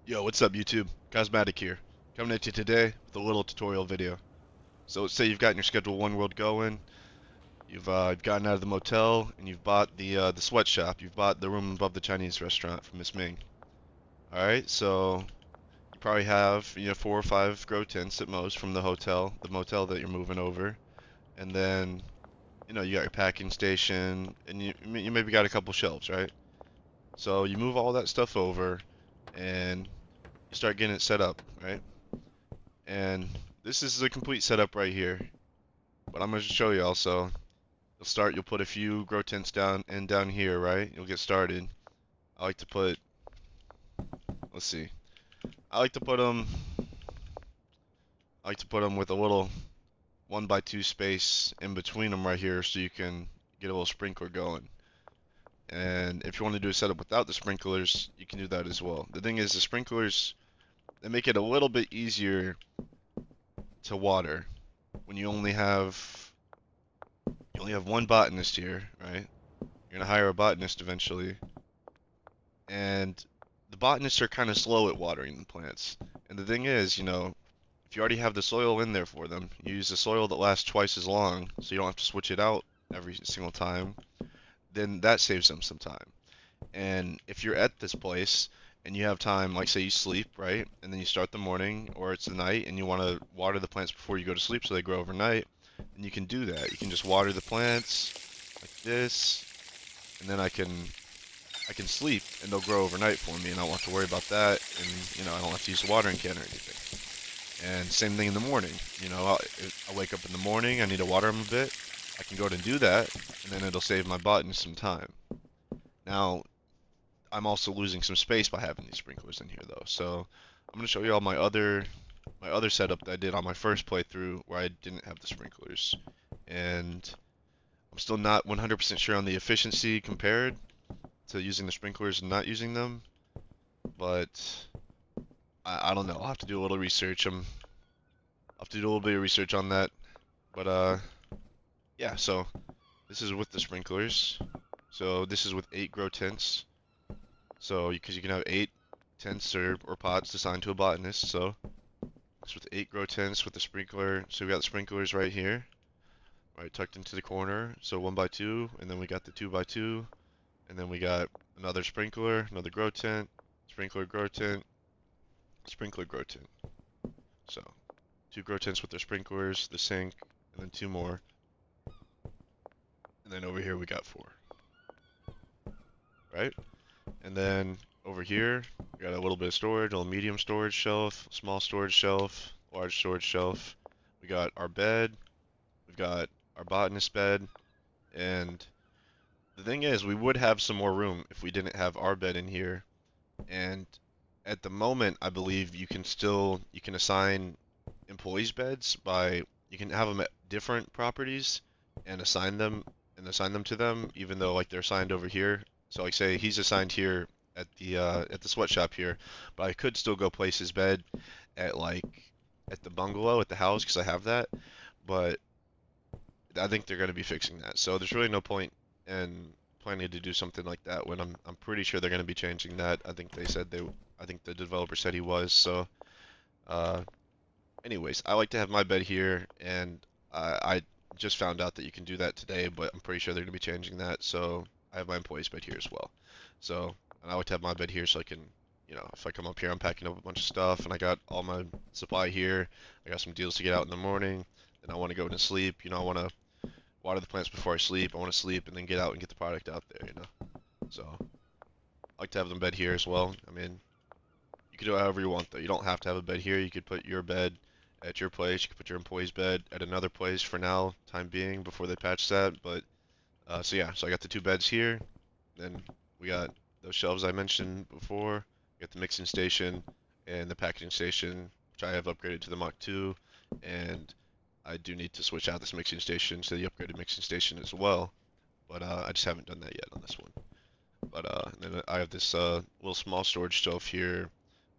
Yo, what's up YouTube? Cosmetic here, coming at you today with a little tutorial video. So let's say you've gotten your Schedule 1 world going, you've gotten out of the motel, and you've bought the sweatshop. You've bought the room above the Chinese restaurant from Miss Ming. Alright, so you probably have, 4 or 5 grow tents at most from the motel that you're moving over. And then, you got your packing station, and you maybe got a couple shelves, right? So you move all that stuff over, and you start getting it set up, right? And this is a complete setup right here. But I'm going to show you also. You'll put a few grow tents down here, right? You'll get started. I like to put, let's see. I like to put them, I like to put them with a little 1x2 space in between them right here so you can get a little sprinkler going. And if you want to do a setup without the sprinklers, you can do that as well. The thing is, the sprinklers, they make it a little bit easier to water when you only have one botanist here, right? You're gonna hire a botanist eventually, and the botanists are kind of slow at watering the plants. And the thing is, if you already have the soil in there for them, you use the soil that lasts twice as long, so you don't have to switch it out every single time, then that saves them some time. And if you're at this place and you have time, like say you sleep, right? And then you start the morning or it's the night and you want to water the plants before you go to sleep so they grow overnight, then you can do that. You can just water the plants like this, and then I can sleep and they'll grow overnight for me and I don't have to worry about that, and I don't have to use a watering can or anything. And same thing in the morning. I wake up in the morning, I need to water them a bit. I can go ahead and do that, and then it'll save my botanist some time. Now, I'm also losing some space by having these sprinklers in here though. So I'm gonna show you all my other setup that I did on my first playthrough where I didn't have the sprinklers. And I'm still not 100% sure on the efficiency compared to using the sprinklers and not using them, but I don't know. I'll have to do a little research. I'll have to do a little bit of research on that. But yeah, so this is with the sprinklers. So this is with 8 grow tents. So because you can have 8 tents or pots assigned to a botanist. So it's with 8 grow tents with the sprinkler. So we got the sprinklers right here, right tucked into the corner. So 1x2, and then we got the 2x2, and then we got another sprinkler, another grow tent, sprinkler grow tent, sprinkler grow tent. So 2 grow tents with their sprinklers, the sink, and then 2 more. And then over here we got 4, right? And then over here we got a little bit of storage, a little medium storage shelf, small storage shelf, large storage shelf. We got our bed, we've got our botanist bed, and the thing is, we would have some more room if we didn't have our bed in here. And at the moment, I believe you can assign employees beds by you can have them at different properties and assign them to them, even though like they're assigned over here. So like say he's assigned here at the sweatshop here, but I could still go place his bed at like at the bungalow at the house because I have that. But I think they're going to be fixing that. So there's really no point in planning to do something like that when I'm pretty sure they're going to be changing that. I think the developer said he was. So uh anyways, I like to have my bed here, and I just found out that you can do that today, but I'm pretty sure they're going to be changing that. So I have my employee's bed here as well. So, and I like to have my bed here so I can, if I come up here, I'm packing up a bunch of stuff, and I got all my supply here. I got some deals to get out in the morning, and I want to go to sleep. I want to water the plants before I sleep. I want to sleep and then get out and get the product out there. So I like to have them bed here as well. I mean, you can do it however you want though. You don't have to have a bed here. You could put your bed at your place. You could put your employee's bed at another place for now, time being, before they patch that. But so yeah, so I got the 2 beds here. Then we got those shelves I mentioned before. We got the mixing station and the packaging station, which I have upgraded to the Mach 2. And I do need to switch out this mixing station to the upgraded mixing station as well. But I just haven't done that yet on this one. But then I have this little small storage shelf here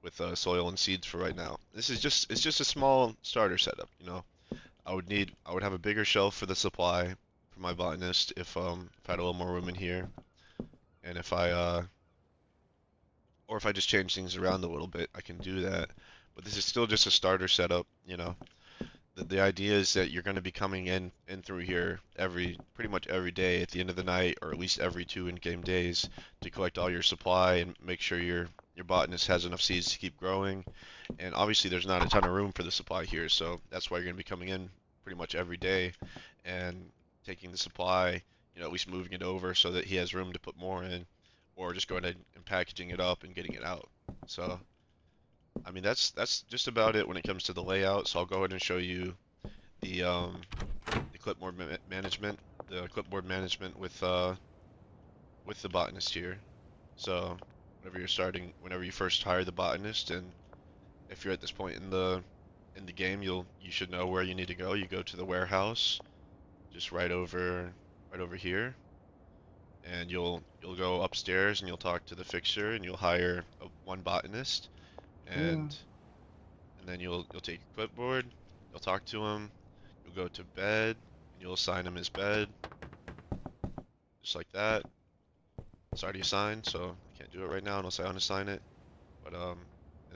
with soil and seeds for right now. It's just a small starter setup. I would have a bigger shelf for the supply for my botanist if I had a little more room in here, and if I Or if I just change things around a little bit, I can do that. But this is still just a starter setup, you know. The idea is that you're going to be coming in through here pretty much every day at the end of the night, or at least every 2 in-game days, to collect all your supply and make sure your botanist has enough seeds to keep growing. And obviously, there's not a ton of room for the supply here, so that's why you're going to be coming in pretty much every day and taking the supply, at least moving it over so that he has room to put more in, or just going ahead and packaging it up and getting it out. So, I mean, that's just about it when it comes to the layout. So I'll go ahead and show you the um, the management, the clipboard management with the botanist here. So whenever you first hire the botanist, and if you're at this point in the game, you should know where you need to go. You go to the warehouse, just right over here, and you'll go upstairs and you'll talk to the fixer and you'll hire one botanist, Yeah. and then you'll take your clipboard, you'll talk to him, you'll go to bed, and you'll assign him his bed, just like that. It's already assigned, so I can't do it right now unless I unassign it. But and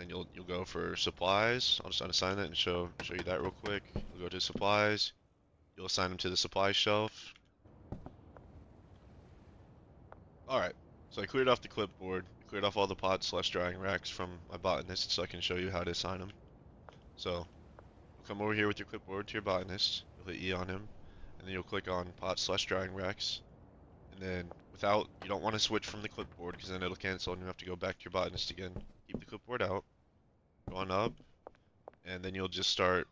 then you'll go for supplies. I'll just unassign it and show you that real quick. You'll go to supplies. You'll assign them to the supply shelf. All right. So I cleared off the clipboard. I cleared off all the pots/drying racks from my botanist, so I can show you how to assign them. So you'll come over here with your clipboard to your botanist. You'll hit E on him, and then you'll click on pots/drying racks. And then you don't want to switch from the clipboard because then it'll cancel and you have to go back to your botanist again. Keep the clipboard out, go on up, and then you'll just start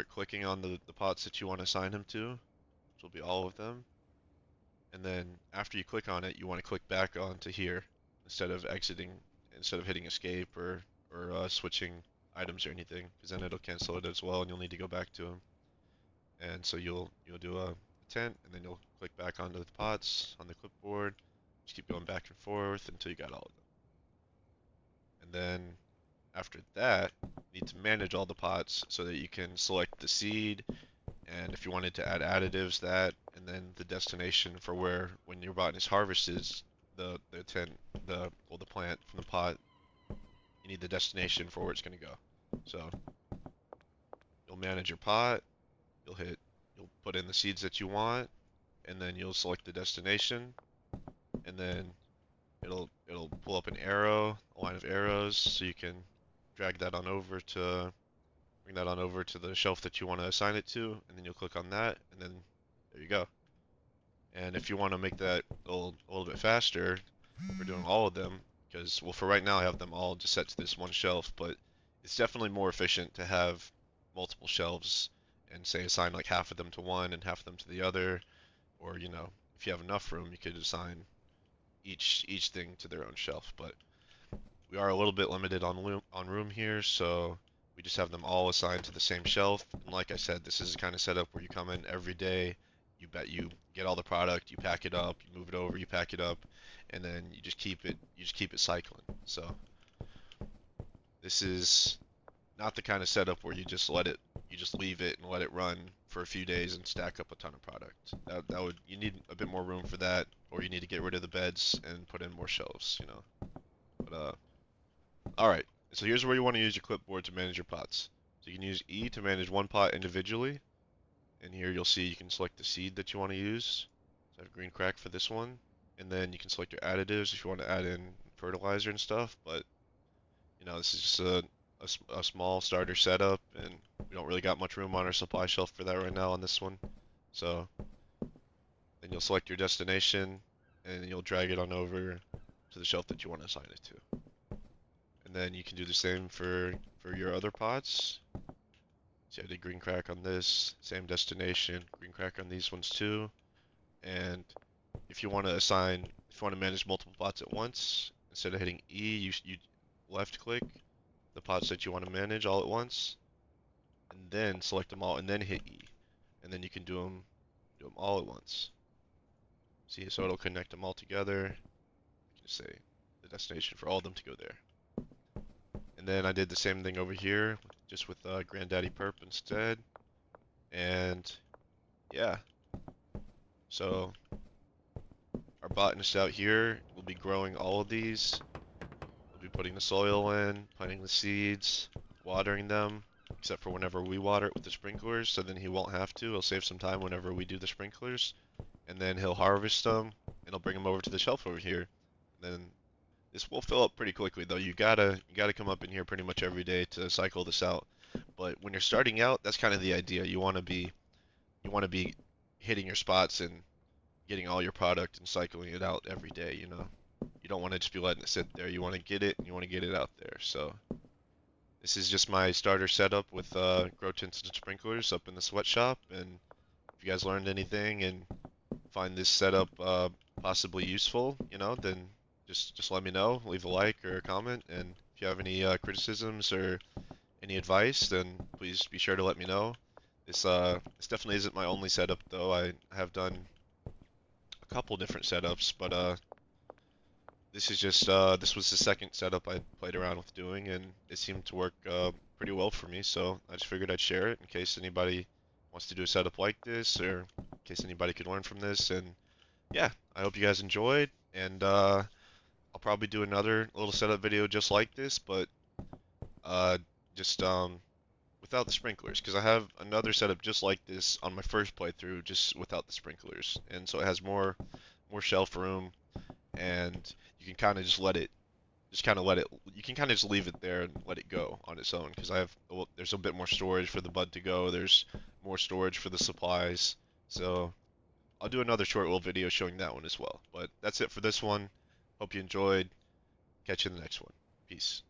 clicking on the pots that you want to assign him to, which will be all of them. And then after you click on it, you want to click back onto here instead of instead of hitting escape or switching items or anything, because then it'll cancel it as well and you'll need to go back to him. And so you'll do a tent, and then you'll click back onto the pots on the clipboard. Just keep going back and forth until you got all of them. And then after that, you need to manage all the pots so that you can select the seed, and if you wanted to add additives, that, and then the destination for where when your botanist harvests the tent the plant from the pot, you need the destination for where it's going to go. So you'll manage your pot, you'll put in the seeds that you want, and then you'll select the destination, and then it'll pull up a line of arrows, so you can drag that on over to bring that on over to the shelf that you want to assign it to, and then you'll click on that, and then there you go. And if you want to make that a little bit faster for doing all of them, because well, for right now I have them all just set to this one shelf, but it's definitely more efficient to have multiple shelves and say assign like half of them to one and half of them to the other, or if you have enough room, you could assign each thing to their own shelf. But we are a little bit limited on room here, so we just have them all assigned to the same shelf. And like I said, this is the kind of setup where you come in every day, you get all the product, you pack it up, you move it over, you pack it up, and then you just keep it cycling. So this is not the kind of setup where you just leave it and let it run for a few days and stack up a ton of product. You need a bit more room for that, or you need to get rid of the beds and put in more shelves. But all right. So here's where you want to use your clipboard to manage your pots. So you can use E to manage one pot individually, and here you'll see you can select the seed that you want to use. So I have green crack for this one, and then you can select your additives if you want to add in fertilizer and stuff. But this is just a small starter setup, and we don't really got much room on our supply shelf for that right now on this one. So then you'll select your destination, and you'll drag it on over to the shelf that you want to assign it to. And then you can do the same for your other pots. See, I did green crack on this, same destination, green crack on these ones too. And if you want to manage multiple pots at once, instead of hitting E, you left click the pots that you want to manage all at once, and then select them all, and then hit E, and then you can do them all at once. See, so it'll connect them all together. Just say the destination for all of them to go there. And then I did the same thing over here, just with Granddaddy Perp instead. And yeah, so our botanist out here will be growing all of these. We'll be putting the soil in, planting the seeds, watering them, except for whenever we water it with the sprinklers, so then he won't have to. He'll save some time whenever we do the sprinklers, and then he'll harvest them, and he'll bring them over to the shelf over here. And then this will fill up pretty quickly, though. You gotta come up in here pretty much every day to cycle this out. But when you're starting out, that's kind of the idea. You want to be hitting your spots and getting all your product and cycling it out every day, you know. You don't want to just be letting it sit there. You want to get it and you want to get it out there. So this is just my starter setup with grow tints and sprinklers up in the sweatshop. And if you guys learned anything and find this setup possibly useful, you know, then just let me know. Leave a like or a comment. And if you have any criticisms or any advice, then please be sure to let me know. This definitely isn't my only setup though. I have done a couple different setups, but this is just this was the second setup I played around with doing, and it seemed to work pretty well for me. So I just figured I'd share it in case anybody wants to do a setup like this, or in case anybody could learn from this. And yeah, I hope you guys enjoyed, and I'll probably do another little setup video just like this, but uh, just without the sprinklers, because I have another setup just like this on my first playthrough, just without the sprinklers, and so it has more shelf room, and you can kind of just let it, you can kind of just leave it there and let it go on its own, because well, there's a bit more storage for the bud to go, there's more storage for the supplies, so I'll do another short little video showing that one as well. But that's it for this one. Hope you enjoyed. Catch you in the next one. Peace.